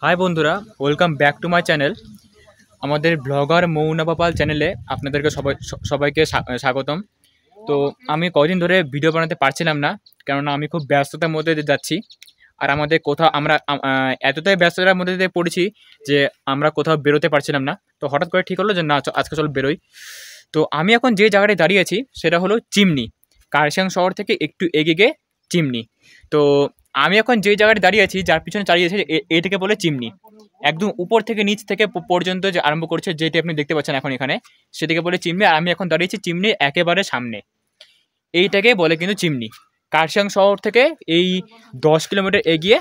High বন্ধুরা, welcome back to my channel. আমাদের blogger মৌনা পাপাল চ্যানেলে আপনাদেরকে সবাইকে স্বাগতম। তো আমি কদিন ধরে ভিডিও বানাতে পারছিলাম না, কেননা আমি খুব ব্যস্ততার মধ্যে দিয়ে যাচ্ছি। আর আমাদের কোথাও আমরা এতটাই ব্যস্ততার মধ্যে দিয়ে পড়েছি যে আমরা কোথাও বেরোতে পারছিলাম না। তো হঠাৎ করে ঠিক হলো যে না, আজকে চল বেরোই। তো আমি এখন যে জায়গাটায় দাঁড়িয়ে আছি সেটা হলো চিমনি, কার্শিয়াং শহর থেকে একটু এগিয়ে গিয়ে চিমনি। তো আমি এখন যে জায়গায় দাঁড়িয়ে আছি, যার পিছনে দাঁড়িয়ে আছে, এটাকে বলে চিমনি। একদম উপর থেকে নিচ থেকে পর্যন্ত যে আরম্ভ করছে, যেটি আপনি দেখতে পাচ্ছেন এখন এখানে, সেটাকে বলে চিমনি। আর আমি এখন দাঁড়িয়েছি চিমনির একেবারে সামনে, এইটাকে বলে কিন্তু চিমনি। কার্শিয়াং শহর থেকে এই 10 কিলোমিটার এগিয়ে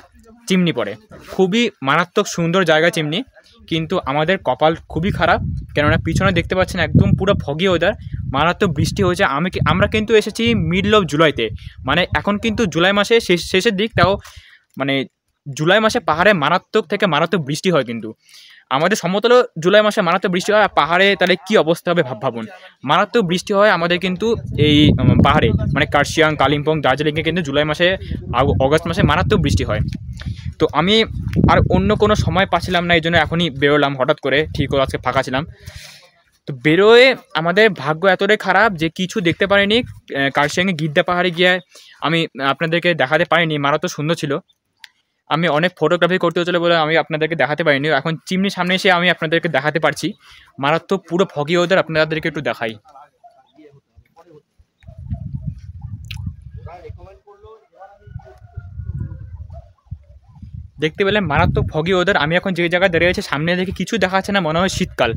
চিমনি পড়ে। খুবই মারাত্মক সুন্দর জায়গা চিমনি, কিন্তু আমাদের কপাল খুবই খারাপ, কেননা পিছনে দেখতে পাচ্ছেন একদম পুরো ফগি ওয়েদার, মারাত্মক বৃষ্টি হয়েছে। আমরা কিন্তু এসেছি মিডল অফ জুলাইতে, মানে এখন কিন্তু জুলাই মাসে শেষের দিক। তাও মানে জুলাই মাসে পাহাড়ে মারাত্মক থেকে মারাত্মক বৃষ্টি হয়, কিন্তু আমাদের সমতলে জুলাই মাসে মারাত্মক বৃষ্টি হয়, আর পাহাড়ে তাহলে কী অবস্থা হবে ভাবুন। মারাত্মক বৃষ্টি হয় আমাদের কিন্তু এই পাহাড়ে, মানে কার্শিয়াং, কালিম্পং, দার্জিলিংয়ে কিন্তু জুলাই মাসে, অগস্ট মাসে মারাত্মক বৃষ্টি হয়। তো আমি আর অন্য কোনো সময় পাচ্ছিলাম না, এই জন্য এখনই বেরোলাম হঠাৎ করে, ঠিক হলো আজকে ফাঁকা ছিলাম। তো বেরোয় আমাদের ভাগ্য এতটাই খারাপ যে কিছু দেখতে পারিনি। কার্শিয়াংয়ে গিদ্দা পাহাড়ে গিয়ে আমি আপনাদেরকে দেখাতে পারিনি, মারাত্মক সুন্দর ছিল। আমি অনেক ফটোগ্রাফি করতে হচ্ছিলো বলে আমি আপনাদেরকে দেখাতে পারিনি। এখন চিমনির সামনে এসে আমি আপনাদেরকে দেখাতে পারছি। মারাত্মক পুরো ফগি ওয়েদার, আপনাদেরকে একটু দেখাই। দেখতে পেলেন মারাত্মক ফগি ওয়েদার। আমি এখন যে জায়গায় দাঁড়িয়ে আছি সামনে দেখে কিছু দেখা যাচ্ছে না, মনে হয় শীতকাল,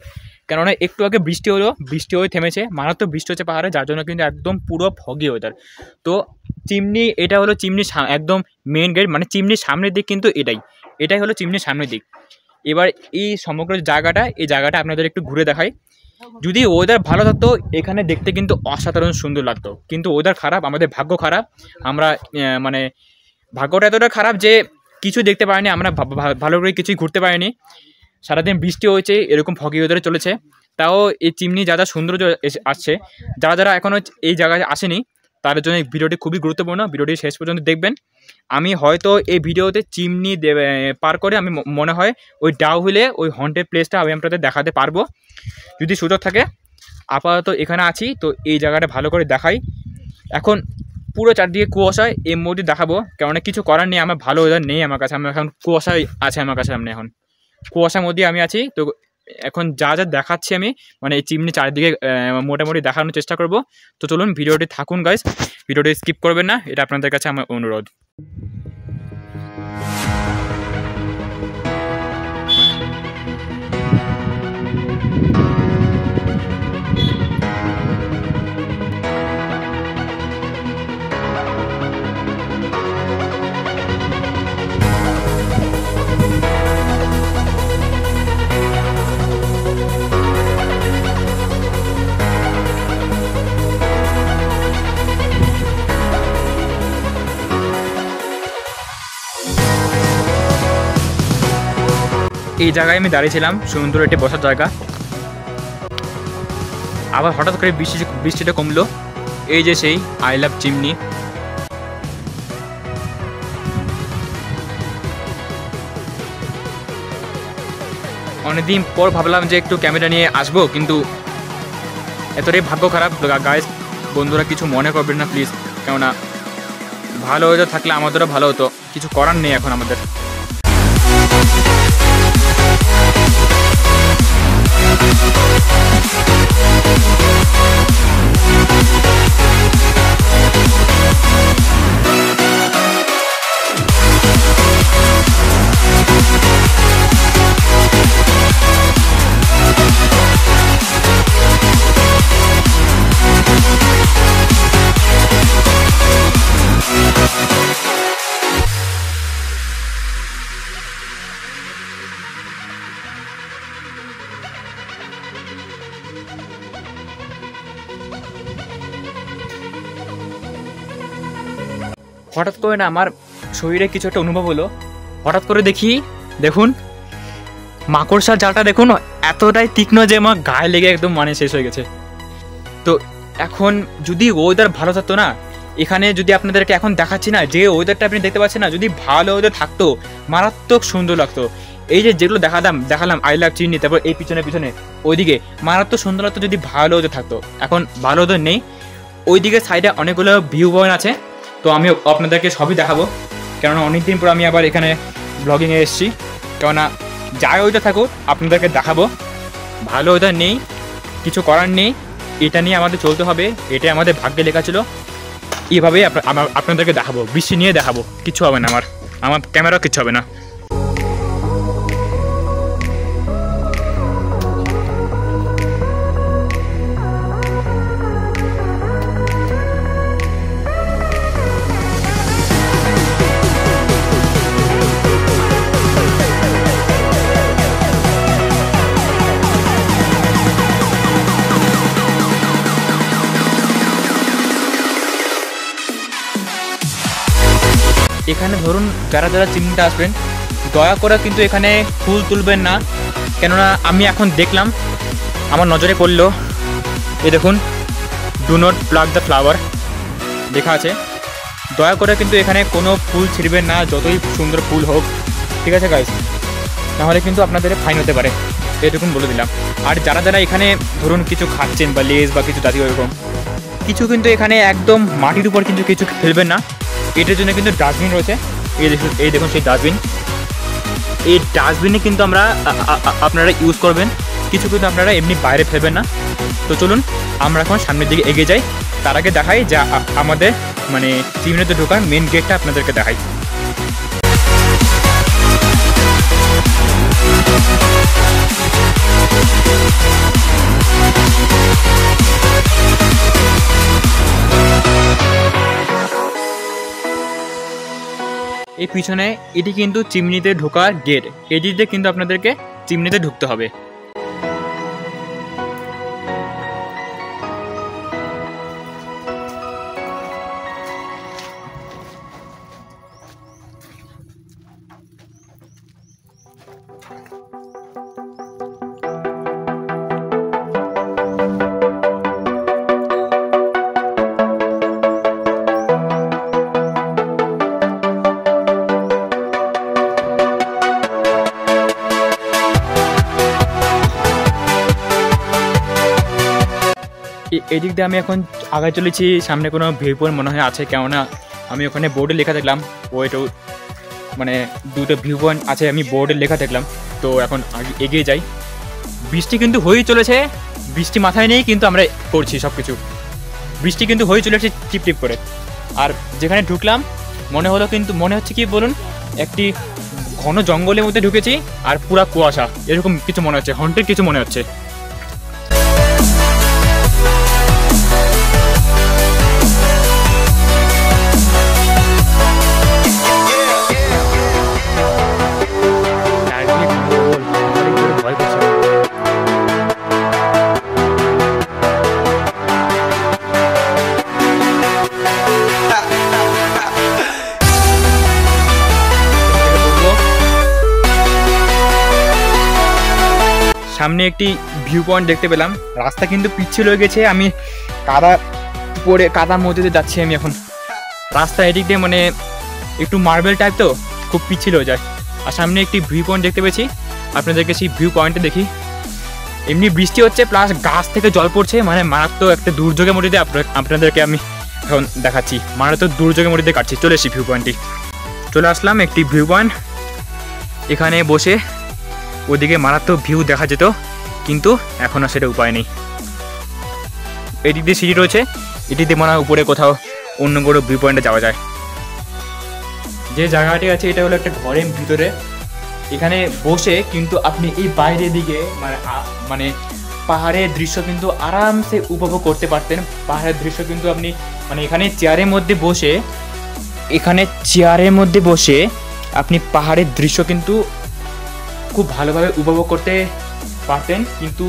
কেননা একটু আগে বৃষ্টি হলো, বৃষ্টি হয়ে থেমেছে, মারাত্মক বৃষ্টি হচ্ছে পাহাড়ে, যার জন্য কিন্তু একদম পুরো ফগি ওয়েদার। তো চিমনি, এটা হলো চিমনির একদম মেন গেট, মানে চিমনির সামনের দিক কিন্তু এটাই হলো চিমনির সামনের দিক। এবার এই সমগ্র এই জায়গাটা আপনাদের একটু ঘুরে দেখাই। যদি ওয়েদার ভালো থাকতো এখানে দেখতে কিন্তু অসাধারণ সুন্দর লাগতো, কিন্তু ওয়েদার খারাপ, আমাদের ভাগ্য খারাপ। আমরা মানে ভাগ্যটা এতটা খারাপ যে কিছু দেখতে পারিনি, আমরা ভালো করে কিছুই ঘুরতে পারিনি। সারাদিন বৃষ্টি হয়েছে, এরকম ফগি ওয়েদারে চলেছে। তাও এই চিমনি যারা সৌন্দর্য আসছে, যারা এখনও এই জায়গায় আসেনি, তাদের জন্য এই ভিডিওটি খুবই গুরুত্বপূর্ণ। ভিডিওটি শেষ পর্যন্ত দেখবেন। আমি হয়তো এই ভিডিওতে চিমনি পার করে আমি মনে হয় ওই ডাউহিলে ওই হন্টেড প্লেসটা আমি আপনাদের দেখাতে পারবো যদি সুযোগ থাকে। আপাতত এখানে আছি, তো এই জায়গাটা ভালো করে দেখাই। এখন পুরো চারদিকে কুয়াশায়, এই মুহূর্তে দেখাবো, কেননা কিছু করার নেই, আমার ভালো ওয়েদার নেই আমার কাছে। আমি এখন কুয়াশায় আছে আমার কাছে, সামনে এখন কুয়াশার মধ্যে আমি আছি। তো এখন যা দেখাচ্ছি আমি, মানে এই চিমনি চারিদিকে মোটামুটি দেখানোর চেষ্টা করব। তো চলুন ভিডিওটি থাকুন গাইস, ভিডিওটি স্কিপ করবেন না, এটা আপনাদের কাছে আমার অনুরোধ। এই জায়গায় আমি দাঁড়িয়েছিলাম, সুন্দর একটি বসার জায়গা। আবার হঠাৎ করে বৃষ্টিটা কমলো। এই যে সেই আই লাভ চিমনি। অনেকদিন পর ভাবলাম যে একটু ক্যামেরা নিয়ে আসবো, কিন্তু এতটাই ভাগ্য খারাপ গাইস। বন্ধুরা কিছু মনে করবেন না প্লিজ, কেননা ভালো ওয়েদার থাকলে আমাদেরও ভালো হতো, কিছু করার নেই এখন আমাদের। হঠাৎ করে না আমার শরীরে কিছু একটা অনুভব হলো। হঠাৎ করে দেখুন মাকড়সার জালটা দেখুন, এতটাই তীক্ষ্ণ যে আমার গায়ে লেগে একদম মানে শেষ হয়ে গেছে। তো এখন যদি ওয়েদার ভালো থাকতো না, এখানে যদি আপনাদেরকে এখন দেখাচ্ছি না যে ওয়েদারটা আপনি দেখতে পাচ্ছেন না, যদি ভালো ওয়েদার থাকতো মারাত্মক সুন্দর লাগতো। এই যে যেগুলো দেখালাম আই লাভ চিমনি, তারপর এই পিছনে ওইদিকে মারাত্মক সুন্দরত্ব যদি ভালো হতে থাকতো, এখন ভালো তো নেই। ওইদিকে সাইডে অনেকগুলো ভিউ পয়েন্ট আছে, তো আমি আপনাদেরকে সবই দেখাবো, কেননা অনেকদিন পর আমি আবার এখানে ব্লগিংয়ে এসেছি। কেননা যাই ওইটা থাকুক আপনাদেরকে দেখাবো, ভালো ওইটা নেই, কিছু করার নেই, এটা নিয়ে আমাদের চলতে হবে, এটাই আমাদের ভাগ্যে লেখা ছিল। এইভাবেই আপনাদেরকে দেখাবো, বৃষ্টি নিয়ে দেখাবো, কিচ্ছু হবে না, আমার ক্যামেরাও কিচ্ছু হবে না। এখানে ধরুন যারা চিমনিতে আসবেন দয়া করে কিন্তু এখানে ফুল তুলবেন না, কেননা আমি এখন দেখলাম, আমার নজরে পড়লো, এই দেখুন do not plug the flower লেখা আছে। দয়া করে কিন্তু এখানে কোনো ফুল ছিঁড়বেন না, যতই সুন্দর ফুল হোক, ঠিক আছে গাইস, নাহলে কিন্তু আপনাদের ফাইন হতে পারে, এরকম বলে দিলাম। আর যারা এখানে ধরুন কিছু খাচ্ছেন বা লেজ বা কিছু জাতীয় এরকম কিছু, কিন্তু এখানে একদম মাটির উপর কিন্তু কিছু ফেলবেন না, এটার জন্য কিন্তু ডাস্টবিন রয়েছে, এই দেখুন সেই ডাস্টবিন, এই ডাস্টবিনে কিন্তু আপনারা ইউজ করবেন, কিছু কিন্তু আপনারা এমনি বাইরে ফেলবেন না। তো চলুন আমরা এখন সামনের দিকে এগিয়ে যাই, তার আগে দেখাই যা আমাদের মানে চিমনিতে ঢোকার মেন গেটটা আপনাদেরকে দেখাই। এই পিছনে এটি কিন্তু চিমনিতে ঢোকার গেট, এই দিক দিয়ে কিন্তু আপনাদেরকে চিমনিতে ঢুকতে হবে। এদিক দিয়ে আমি এখন আগে চলেছি, সামনে কোনো ভিউ পয়েন্ট মনে হয় আছে, কেননা আমি ওখানে বোর্ডে লেখা দেখলাম, ওইটা মানে দুটো ভিউ পয়েন্ট আছে, আমি বোর্ডে লেখা দেখলাম, তো এখন এগিয়ে যাই। বৃষ্টি কিন্তু হয়েই চলেছে, বৃষ্টি মাথায় নেই কিন্তু আমরা করছি সব কিছু, বৃষ্টি কিন্তু হয়ে চলেছে টিপ করে। আর যেখানে ঢুকলাম মনে হচ্ছে কি বলুন, একটি ঘন জঙ্গলের মধ্যে ঢুকেছি আর পুরা কুয়াশা, এরকম কিছু মনে হচ্ছে, হন্টেড কিছু মনে হচ্ছে। সামনে একটি ভিউ পয়েন্ট দেখতে পেলাম, রাস্তা কিন্তু পিচ্ছিল হয়ে গেছে, আমি কাদার মধ্যে দিয়ে যাচ্ছি আমি এখন, রাস্তা এদিক দিয়ে মানে একটু মার্বেল টাইপ, তো খুব পিচ্ছিল হয়ে যায়। আর সামনে একটি ভিউ পয়েন্ট দেখতে পেয়েছি, আপনাদেরকে সেই ভিউ পয়েন্টে দেখি। এমনি বৃষ্টি হচ্ছে প্লাস গাছ থেকে জল পড়ছে, মানে মারাত্মক একটা দুর্যোগের মধ্যে দিয়ে আপনাদেরকে আমি এখন দেখাচ্ছি, মারাত্মক দুর্যোগের মধ্যে দিয়ে কাটছি। চলে এসেছি ভিউ পয়েন্টটি, চলে আসলাম একটি ভিউ পয়েন্ট, এখানে বসে ওদিকে মারাত্মক ভিউ দেখা যেত, কিন্তু এখন আর সেটা উপায় নেই। এদিক দিয়ে সিঁড়ি রয়েছে, এটিতে মনে হয় উপরে কোথাও অন্য কোনো ভিউ পয়েন্টে যাওয়া যায়। যে জায়গাটি আছে এটা হলো একটা ঘরের ভিতরে, এখানে বসে কিন্তু আপনি এই বাইরের দিকে মানে পাহাড়ের দৃশ্য কিন্তু আরামসে উপভোগ করতে পারতেন। পাহাড়ের দৃশ্য কিন্তু আপনি মানে এখানে চেয়ারের মধ্যে বসে আপনি পাহাড়ের দৃশ্য কিন্তু খুব ভালোভাবে উপভোগ করতে পারতেন। কিন্তু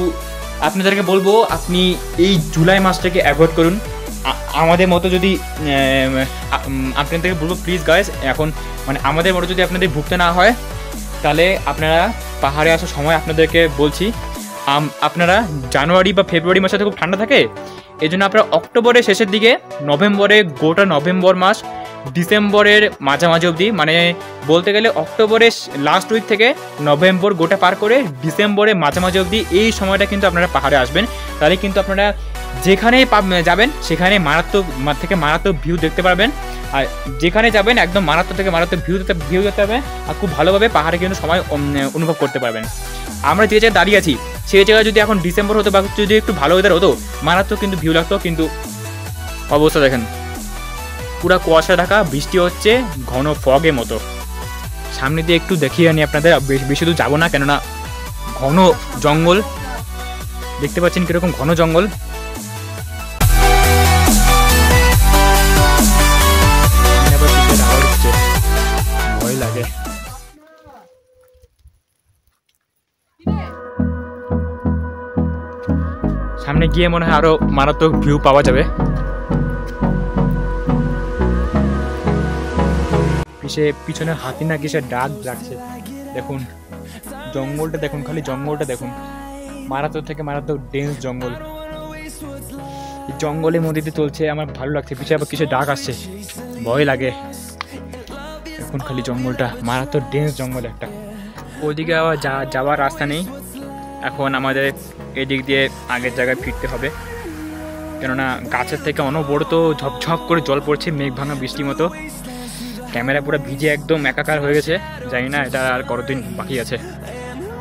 আপনাদেরকে বলবো আপনি এই জুলাই মাসটাকে অ্যাভয়েড করুন। আমাদের মতো যদি আপনাদেরকে বলবো প্লিজ গাইস, এখন মানে আমাদের মতো যদি আপনাদের ভুগতে না হয়, তাহলে আপনারা পাহাড়ে আসার সময় আপনাদেরকে বলছি, আপনারা জানুয়ারি বা ফেব্রুয়ারি মাসে খুব ঠান্ডা থাকে, এই জন্য আপনারা অক্টোবরের শেষের দিকে, নভেম্বরে গোটা নভেম্বর মাস ডিসেম্বরের মাঝামাঝি অবধি, মানে বলতে গেলে অক্টোবরের লাস্ট উইক থেকে নভেম্বর গোটা পার করে ডিসেম্বরের মাঝামাঝি অবধি এই সময়টা কিন্তু আপনারা পাহাড়ে আসবেন। তাহলে কিন্তু আপনারা যেখানেই যাবেন সেখানে মারাত্মক ভিউ দেখতে পারবেন। আর যেখানে যাবেন একদম মারাত্মক থেকে মারাত্মক ভিউ দেখতে পাবেন, আর খুব ভালোভাবে পাহাড়ে কিন্তু সময় অনুভব করতে পারবেন। আমরা যে জায়গায় দাঁড়িয়ে আছি সেই জায়গায় যদি এখন ডিসেম্বর হতো বা যদি একটু ভালো ওয়েদার হতো, মারাত্মক কিন্তু ভিউ লাগতো। কিন্তু অবস্থা দেখেন, পুরা কুয়াশা ঢাকা, বৃষ্টি হচ্ছে ঘন ফগের মতো। সামনে দিয়ে একটু দেখিয়ে আনি আপনাদের, বেশি দূর যাবো না, কেননা ঘন জঙ্গল দেখতে পাচ্ছেন কিরকম ঘন জঙ্গল। ভয় লাগে। সামনে গিয়ে মনে হয় আরো মারাত্মক ভিউ পাওয়া যাবে। পিছনে হাতি না কিসের ডাক ডাকছে, দেখুন জঙ্গলটা দেখুন, খালি জঙ্গলটা দেখুন, মারাত্মক থেকে মারাত্মক ডেন্স জঙ্গল। জঙ্গলের মধ্যে দিয়ে চলছে, আমার ভালো লাগছে। পিছনে আবার কিসের ডাক আসছে, ভয় লাগে। এখন খালি জঙ্গলটা, মারাত্মক ডেন্স জঙ্গল একটা। ওইদিকে আবার যাওয়ার রাস্তা নেই। এখন আমাদের এদিক দিয়ে আগের জায়গায় ফিরতে হবে, কেননা গাছের থেকে অনবরত ঝপঝপ করে জল পড়ছে, মেঘ ভাঙা বৃষ্টির মতো। ক্যামেরা পুরো ভিজে একদম একাকার হয়ে গেছে, জানি না এটা আর কতদিন বাকি আছে।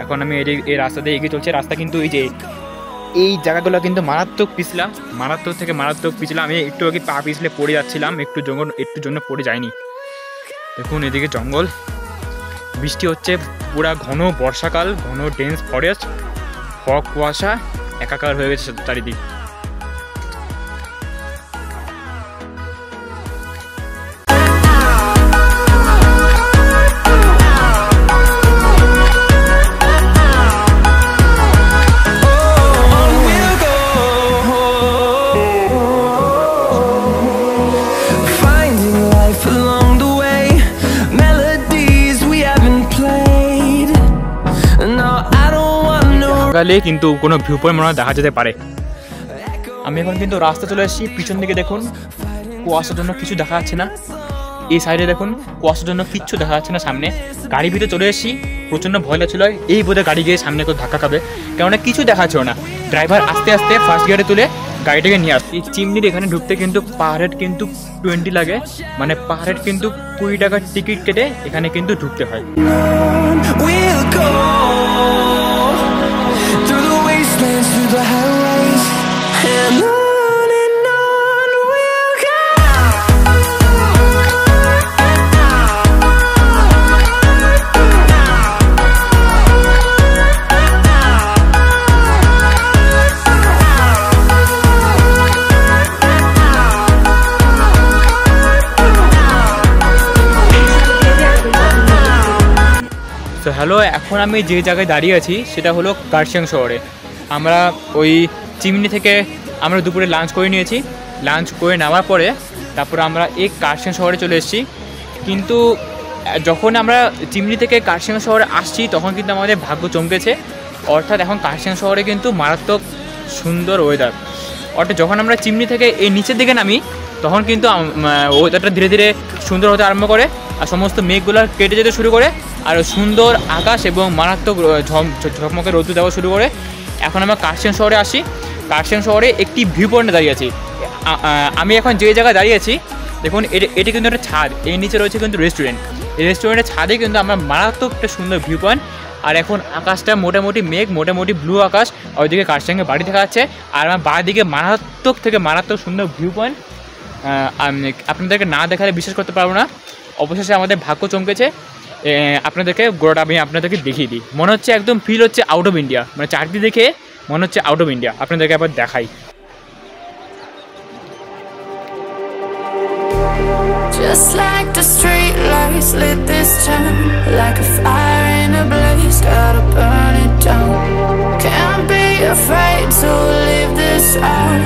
এখন আমি এই রাস্তা দিয়ে এগিয়ে চলছি। রাস্তা কিন্তু এই জায়গাগুলো কিন্তু মারাত্মক থেকে মারাত্মক পিছলা। আমি একটু আগে পা পিছলে পড়ে যাচ্ছিলাম, একটু জন্য পড়ে যায়নি। দেখুন এদিকে জঙ্গল, বৃষ্টি হচ্ছে, পুরা ঘন বর্ষাকাল, ঘন ডেন্স ফরেস্ট, ফগ কুয়াশা একাকার হয়ে গেছে চারিদিক। কিন্তু কোনো ভিউ পয়েন্ট মনে হয় দেখা যেতে পারে। আমি এখন কিন্তু রাস্তা চলে এসেছি। পিছন দিকে দেখুন, কুয়াশার জন্য কিছু দেখা যাচ্ছে না। এই সাইডে দেখুন, কুয়াশার জন্য কিচ্ছু দেখা যাচ্ছে না। সামনে গাড়ি ভিতরে চলে এসেছি, প্রচণ্ড ভয় লাগছিল এই বোধহয় গাড়ি গিয়ে সামনে কেউ ধাক্কা খাবে, কেননা কিছু দেখাচ্ছিল না। ড্রাইভার আস্তে আস্তে ফার্স্ট গিয়ারে তুলে গাড়িটাকে নিয়ে আসছে। এই চিমনির এখানে ঢুকতে কিন্তু পার হেড কিন্তু 20 লাগে, মানে পার হেড কিন্তু 20 টাকার টিকিট কেটে এখানে কিন্তু ঢুকতে হয়। Through the highways and on we'll go. তো হ্যালো, এখন আমি যে জায়গায় দাঁড়িয়ে আছি সেটা হলো কার্শিয়াং শহরে। আমরা ওই চিমনি থেকে আমরা দুপুরে লাঞ্চ করে নিয়েছি। লাঞ্চ করে নেওয়ার পরে তারপরে আমরা এই কার্শিয়াং শহরে চলে এসেছি। কিন্তু যখন আমরা চিমনি থেকে কার্শিয়াং শহরে আসছি তখন কিন্তু আমাদের ভাগ্য চমকেছে। অর্থাৎ এখন কার্শিয়াং শহরে কিন্তু মারাত্মক সুন্দর ওয়েদার। অর্থাৎ যখন আমরা চিমনি থেকে এই নিচের দিকে নামি তখন কিন্তু ওয়েদারটা ধীরে ধীরে সুন্দর হতে আরম্ভ করে, আর সমস্ত মেঘগুলো কেটে যেতে শুরু করে, আর সুন্দর আকাশ এবং মারাত্মক ঝকমকে রোদ দেওয়া শুরু করে। এখন আমরা কার্শিয়াং শহরে আসি। কার্শিয়াং শহরে একটি ভিউ পয়েন্টে দাঁড়িয়ে আছি। আমি এখন যে জায়গায় দাঁড়িয়ে আছি দেখুন, এটি কিন্তু একটা ছাদ, এর নিচে রয়েছে কিন্তু রেস্টুরেন্ট। এই রেস্টুরেন্টের ছাদে কিন্তু আমরা মারাত্মক একটা সুন্দর ভিউ পয়েন্ট। আর এখন আকাশটা মোটামুটি মেঘ, মোটামুটি ব্লু আকাশ, ওইদিকে কার্শিয়াংয়ের বাড়ি দেখা যাচ্ছে। আর আমার বাড়িদিকে মারাত্মক থেকে মারাত্মক সুন্দর ভিউ পয়েন্ট। আপনাদেরকে না দেখালে বিশ্বাস করতে পারবো না। অবশেষে আমাদের ভাগ্য চমকেছে। আপনাদেরকে গোড়াটা আমি আপনাদেরকে দেখিয়ে দিই। মনে হচ্ছে একদম ফিল হচ্ছে আউট অফ ইন্ডিয়া, মানে চারদিকে দেখে মনে হচ্ছে আউট অফ ইন্ডিয়া। আপনাদেরকে আবার দেখাই। Just like the street lights lit this town, like a fire in a blaze, gotta burn it down. Can't be afraid to leave this out.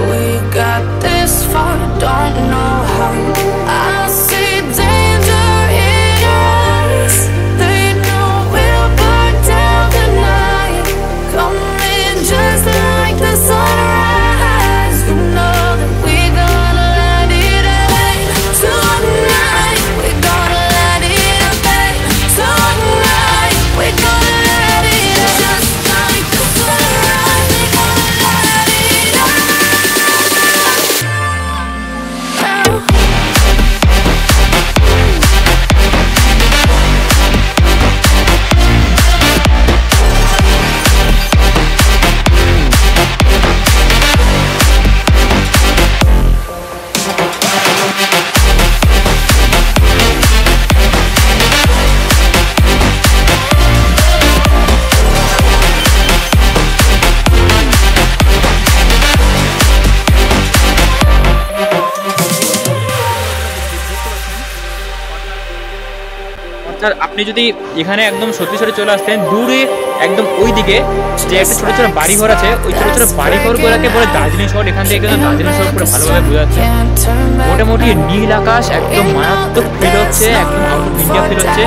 We got this far, don't know how. I see danger in us. They know we'll burn down the night. Coming just like the sunrise. You know that we're gonna light it up tonight. অর্থাৎ আপনি যদি এখানে একদম সত্যি সত্যি চলে আসতেন, দূরে একদম ওই দিকে যে একটা ছোটো ছোটো বাড়িঘর আছে, ওই ছোটো ছোটো বাড়িঘরগুলোকে বলে দার্জিলিং শহর। এখান থেকে কিন্তু দার্জিলিং শহর পুরো ভালোভাবে বোঝা যাচ্ছে। মোটামুটি নীল আকাশ, একদম মারাত্মক ফিল হচ্ছে, একদম আউট অফ ইন্ডিয়া ফিল হচ্ছে।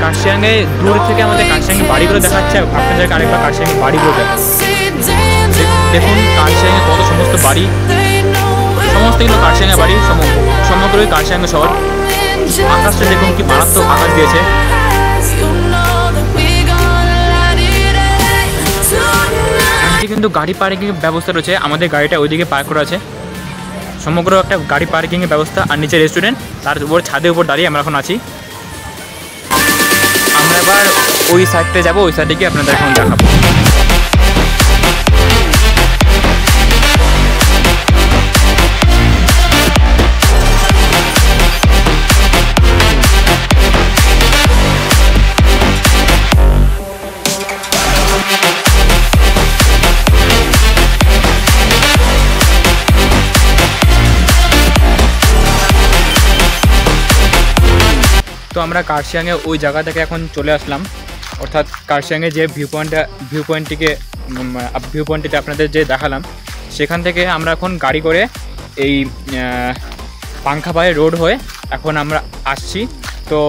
কার্শিয়াংয়ে দূর থেকে আমাদের কার্শিয়াংয়ে বাড়িগুলো দেখাচ্ছে, আপনাদেরকে আরেকবার কার্শিয়াংয়ে বাড়িগুলো দেখাচ্ছে। দেখুন কার্শিয়াংয়ে কত সমস্ত বাড়ি, সমস্ত কিন্তু কার্শিয়াংয়ে বাড়ি, সমগ্রই কার্শিয়াং শহর। আকাশটা দেখুন কি মারাত্মক আকাশ দিয়েছে। কিন্তু গাড়ি পার্কিং ব্যবস্থা রয়েছে, আমাদের গাড়িটা ওইদিকে পার্ক করা আছে। সমগ্র একটা গাড়ি পার্কিং এর ব্যবস্থা, আর নিচে রেস্টুরেন্ট, তার উপর ছাদের উপর দাঁড়িয়ে আমরা এখন আছি। আমরা এবার ওই সাইডে যাবো, ওই সাইডে গিয়ে আপনাদের এখন দেখাবো। তো আমরা কার্শিয়াংয়ে ওই জায়গা থেকে এখন চলে আসলাম, অর্থাৎ কার্শিয়াংয়ে যে ভিউ পয়েন্টটিতে আপনাদের যে দেখালাম, সেখান থেকে আমরা এখন গাড়ি করে এই পাংখাপাড়া রোড হয়ে এখন আমরা আসছি। তো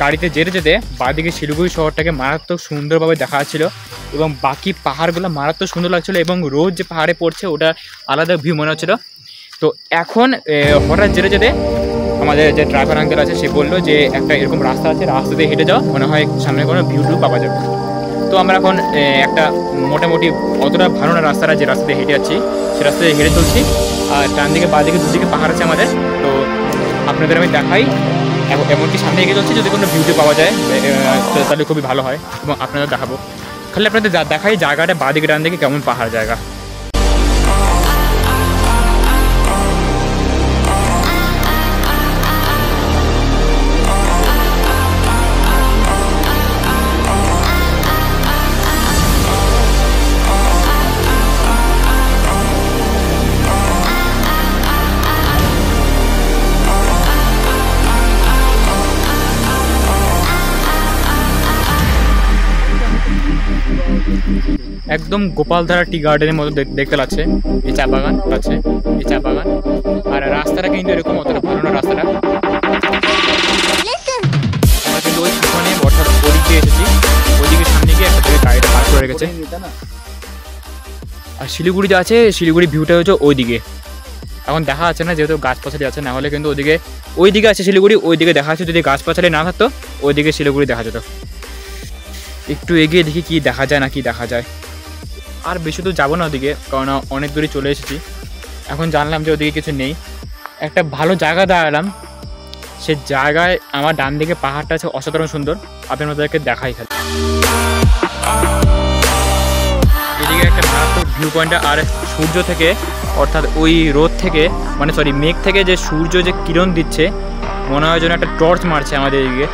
গাড়িতে যেতে যেতে বাঁদিকে শিলিগুড়ি শহরটাকে মারাত্মক সুন্দরভাবে দেখা যাচ্ছিলো, এবং বাকি পাহাড়গুলো মারাত্মক সুন্দর লাগছিলো, এবং রোদ যে পাহাড়ে পড়ছে ওটা আলাদা ভিউ মনে হচ্ছিলো। তো এখন হঠাৎ যেতে যেতে আমাদের যে ড্রাইভার আঙ্কেল আছে সে বললো যে একটা এরকম রাস্তা আছে, রাস্তা দিয়ে হেঁটে যাওয়া, মনে হয় সামনে কোনো ভিউ পাওয়া যাবে। তো আমরা এখন একটা মোটামুটি অতটা ভালো না রাস্তাটা, যে রাস্তা দিয়ে হেঁটে যাচ্ছি সে রাস্তা দিয়ে হেঁটে চলছি, আর ডান দিকে বাঁ দিকে দুদিকে পাহাড় আছে আমাদের। তো আপনাদের আমি দেখাই, এমনকি সামনে এগিয়ে চলছি, যদি কোনো ভিউ পাওয়া যায় তাহলে খুবই ভালো হয়, এবং আপনাদের দেখাবো। খালি আপনাদের দেখাই জায়গাটা বাঁ দিকে ডান দিকে কেমন পাহাড় জায়গা। একদম গোপালধারা টি গার্ডেনের মতো দেখতে লাগছে। এই চা বাগান আছে, এই চা বাগান, আর রাস্তাটা কিন্তু এরকম অতটা ভালো না রাস্তাটা। আমরা কিন্তু ওই পিছনে অর্থাৎ ওদিকে এসেছি, ওইদিকে সামনে গিয়ে একটা গাড়িটা পার্ক করে রেখেছে। আর শিলিগুড়ি যে আছে, শিলিগুড়ি ভিউটা হচ্ছে ওইদিকে, এখন দেখা যাচ্ছে না যেহেতু গাছপাছালি আছে, না হলে কিন্তু ওদিকে ওইদিকে আছে শিলিগুড়ি, ওইদিকে দেখা যাচ্ছে। যদি গাছপাছালি না থাকতো ওইদিকে শিলিগুড়ি দেখা যেত। একটু এগিয়ে দেখি কি দেখা যায় না কি দেখা যায়। আর বেশি দূর যাবো না ওদিকে, কারণ অনেক দূরে চলে এসেছি। এখন জানলাম যে ওদিকে কিছু নেই, একটা ভালো জায়গা দাঁড়ালাম। সে জায়গায় আমার ডান দিকে পাহাড়টা আছে অসাধারণ সুন্দর, আপনাদেরকে দেখাই খালি। এদিকে একটা মারাত্মক ভিউ পয়েন্টটা, আর সূর্য থেকে অর্থাৎ ওই রোদ থেকে মেঘ থেকে যে সূর্য যে কিরণ দিচ্ছে, মনে হয় যেন একটা টর্চ মারছে আমাদের এদিকে।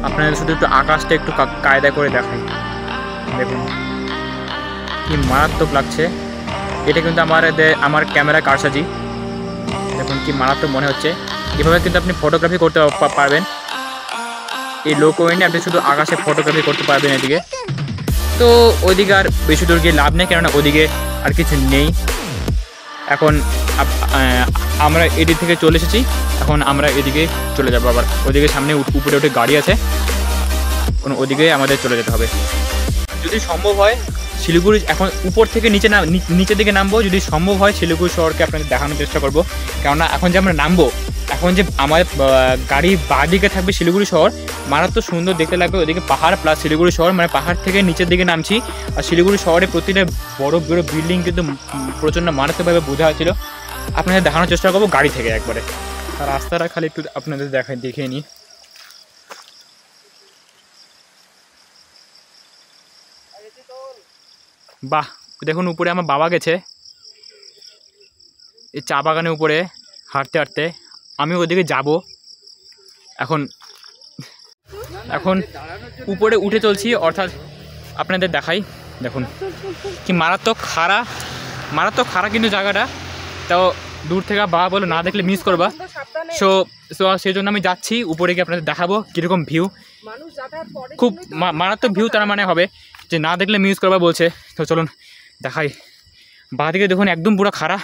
আপনাদের শুধু একটু আকাশটা একটু কায়দা করে দেখাই, দেখুন কি মারাত্মক লাগছে। এটা কিন্তু আমার ক্যামেরা কারসাজি, দেখুন কি মারাত্মক মনে হচ্ছে। এভাবে কিন্তু আপনি ফটোগ্রাফি করতে পারবেন, এই লো পয়েন্টে আপনি শুধু আকাশে ফটোগ্রাফি করতে পারবেন এদিকে। তো ওইদিকে আর বেশি দূর গিয়ে লাভ নেই, কেননা ওইদিকে আর কিছু নেই। এখন আমরা এদিক থেকে চলে এসেছি, এখন আমরা এদিকে চলে যাবো আবার। ওইদিকে সামনে উপরে উঠে গাড়ি আছে, ওদিকে আমাদের চলে যেতে হবে। যদি সম্ভব হয় শিলিগুড়ি এখন উপর থেকে নিচের দিকে নামবো, যদি সম্ভব হয় শিলিগুড়ি শহরকে আপনাদের দেখানোর চেষ্টা করবো। কেননা এখন যে আমরা নামবো, এখন যে আমাদের গাড়ি বাঁদিকে থাকবে শিলিগুড়ি শহর, মারাত্মক সুন্দর দেখতে লাগবে। ওইদিকে পাহাড় প্লাস শিলিগুড়ি শহর, মানে পাহাড় থেকে নিচের দিকে নামছি। আর শিলিগুড়ি শহরে প্রতিটা বড় বড় বিল্ডিং কিন্তু প্রচণ্ড মারাত্মকভাবে বোঝা হচ্ছিল। আপনাদের দেখানোর চেষ্টা করবো গাড়ি থেকে একবারে। আর রাস্তাটা খালি একটু আপনাদের দেখিয়ে নিই। বাহ, দেখুন উপরে আমার বাবা গেছে এই চা বাগানের উপরে হাঁটতে হাঁটতে। আমি ওদিকে যাব এখন উপরে উঠে চলছি, অর্থাৎ আপনাদের দেখাই। দেখুন কি মারাত্মক খাড়া কিন্তু জায়গাটা। তো দূর থেকে বাবা বলো না দেখলে মিস করবা। সো সেই জন্য আমি যাচ্ছি উপরে গিয়ে আপনাদের দেখাবো কীরকম ভিউ, খুব মারাত্মক ভিউ তার মানে হবে যে না দেখলে মিস করবা বলছে। তো চলুন দেখাই। বাঁদিকে দেখুন একদম পুরো খাড়া,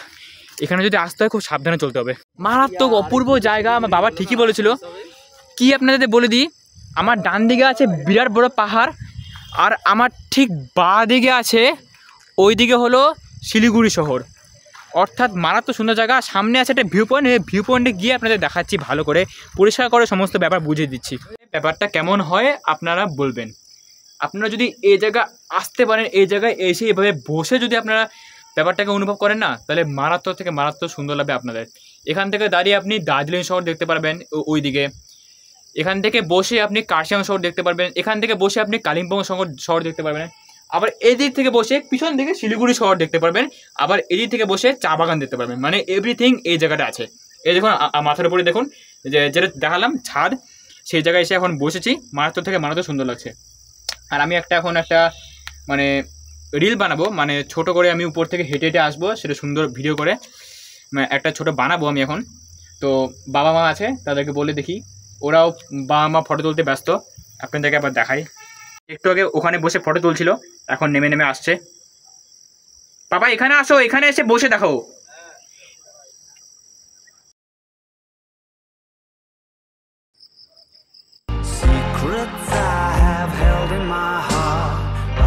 এখানে যদি আসতে হয় খুব সাবধানে চলতে হবে। মারাত্মক অপূর্ব জায়গা, আমার বাবা ঠিকই বলেছিল। কি আপনাদের বলে দিই, আমার ডান দিকে আছে বিরাট বড় পাহাড়, আর আমার ঠিক বাঁ দিকে আছে ওই দিকে হলো শিলিগুড়ি শহর, অর্থাৎ মারাত্মক সুন্দর জায়গা। সামনে আছে একটা ভিউ পয়েন্ট, ভিউ পয়েন্টে গিয়ে আপনাদের দেখাচ্ছি ভালো করে, পরিষ্কার করে সমস্ত ব্যাপার বুঝিয়ে দিচ্ছি। ব্যাপারটা কেমন হয় আপনারা বলবেন। আপনারা যদি এই জায়গা আসতে পারেন, এই জায়গায় এসে এভাবে বসে যদি আপনারা ব্যাপারটাকে অনুভব করেন না, তাহলে মারাত্মক থেকে মারাত্মক সুন্দর লাগবে আপনাদের। এখান থেকে দাঁড়িয়ে আপনি দার্জিলিং শহর দেখতে পারবেন ওই দিকে, এখান থেকে বসে আপনি কার্শিয়াং শহর দেখতে পারবেন, এখান থেকে বসে আপনি কালিম্পং শহর দেখতে পারবেন, আবার এদিক থেকে বসে পিছন দিকে শিলিগুড়ি শহর দেখতে পারবেন, আবার এদিক থেকে বসে চা বাগান দেখতে পারবেন। মানে এভরিথিং এই জায়গাটা আছে। এই দেখুন মাথার উপরে দেখুন যেটা দেখালাম ছাদ, সেই জায়গায় এসে এখন বসেছি, মারাত্মক থেকে মারাত্মক সুন্দর লাগছে। আর আমি এখন একটা মানে রিল বানাবো, মানে ছোট করে আমি উপর থেকে হেঁটে হেঁটে আসবো, সেটা সুন্দর ভিডিও করে একটা ছোট বানাবো আমি এখন। তো বাবা মা আছে, তাদেরকে বলে দেখি, ওরাও বাবা মা ফটো তুলতে ব্যস্ত, আপনাদেরকে আবার দেখাই। একটু আগে ওখানে বসে ফটো তুলছিল, এখন নেমে নেমে আসছে। বাবা এখানে আসো, এখানে এসে বসে দেখো। Secrets I have held in my heart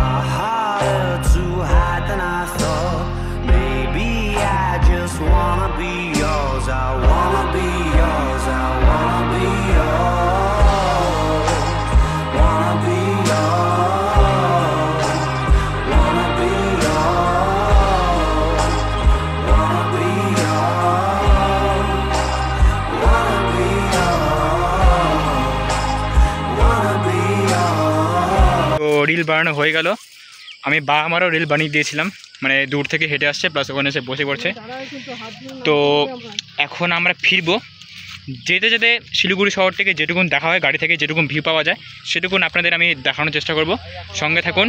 are harder to hide than I thought. Maybe I just wanna be yours. I wanna be yours. I wanna be yours. Wanna be yours. Wanna be yours. Wanna be yours. Wanna be yours. তো reel বানানো হয়ে গেল, আমি আমারও reel বানিয়ে দিয়েছিলাম, মানে দূর থেকে হেঁটে আসছে প্লাস ওখানে এসে বসে পড়ছে। তো এখন আমরা ফিরবো, যেতে যেতে শিলিগুড়ি শহর থেকে যেটুকুন দেখা হয়, গাড়ি থেকে যেটুকুন ভিউ পাওয়া যায় সেটুকুন আপনাদের আমি দেখানোর চেষ্টা করব। সঙ্গে থাকুন,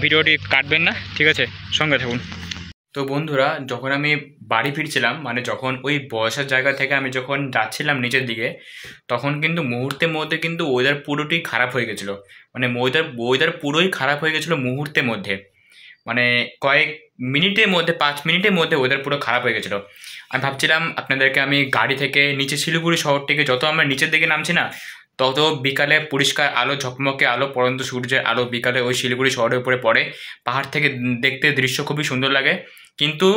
ভিডিওটি কাটবেন না, ঠিক আছে? সঙ্গে থাকুন। তো বন্ধুরা, যখন আমি বাড়ি ফিরছিলাম, মানে যখন ওই বয়সের জায়গা থেকে আমি যখন যাচ্ছিলাম নিচের দিকে, তখন কিন্তু মুহূর্তের মধ্যে কিন্তু ওয়েদার পুরোটাই খারাপ হয়ে গেছিলো। মানে ওয়েদার পুরোই খারাপ হয়ে গেছিলো মুহূর্তের মধ্যে, মানে কয়েক মিনিটের মধ্যে, 5 মিনিটের মধ্যে ওয়েদার পুরো খারাপ হয়ে গেছিলো। আমি ভাবছিলাম আপনাদেরকে আমি গাড়ি থেকে নিচে শিলিগুড়ি শহর থেকে যত আমরা নিচের দিকে নামছি না, তত বিকালে পরিষ্কার আলো, ঝকমকে আলো, পড়ন্ত সূর্যের আলো বিকালে ওই শিলিগুড়ি শহরের উপরে পড়ে, পাহাড় থেকে দেখতে দৃশ্য খুবই সুন্দর লাগে। কিন্তু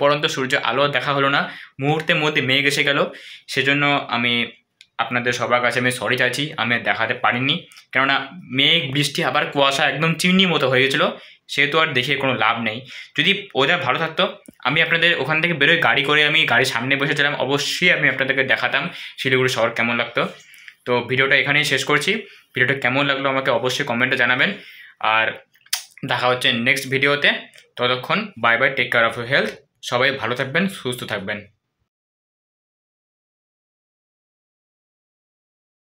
পড়ন্ত সূর্যের আলো দেখা হলো না, মুহূর্তের মধ্যে মেঘ এসে গেল। সেজন্য আমি আপনাদের সবার কাছে আমি সরি চাইছি, আমি দেখাতে পারিনি, কেননা মেঘ, বৃষ্টি, আবার কুয়াশা একদম চিমনি মতো হয়ে গেছিলো, সেহেতু আর দেখে কোনো লাভ নেই। যদি ওয়েদার ভালো থাকতো, আমি আপনাদের ওখান থেকে বেরোয় গাড়ি করে আমি গাড়ির সামনে বসেছিলাম, অবশ্যই আমি আপনাদেরকে দেখাতাম শিলিগুড়ি শহর কেমন লাগতো। তো ভিডিওটা এখানেই শেষ করছি। ভিডিওটা কেমন লাগলো আমাকে অবশ্যই কমেন্টে জানাবেন, আর দেখা হচ্ছে নেক্সট ভিডিওতে। ততক্ষণ bye bye, take care of your health. সবাই ভালো থাকবেন, সুস্থ থাকবেন।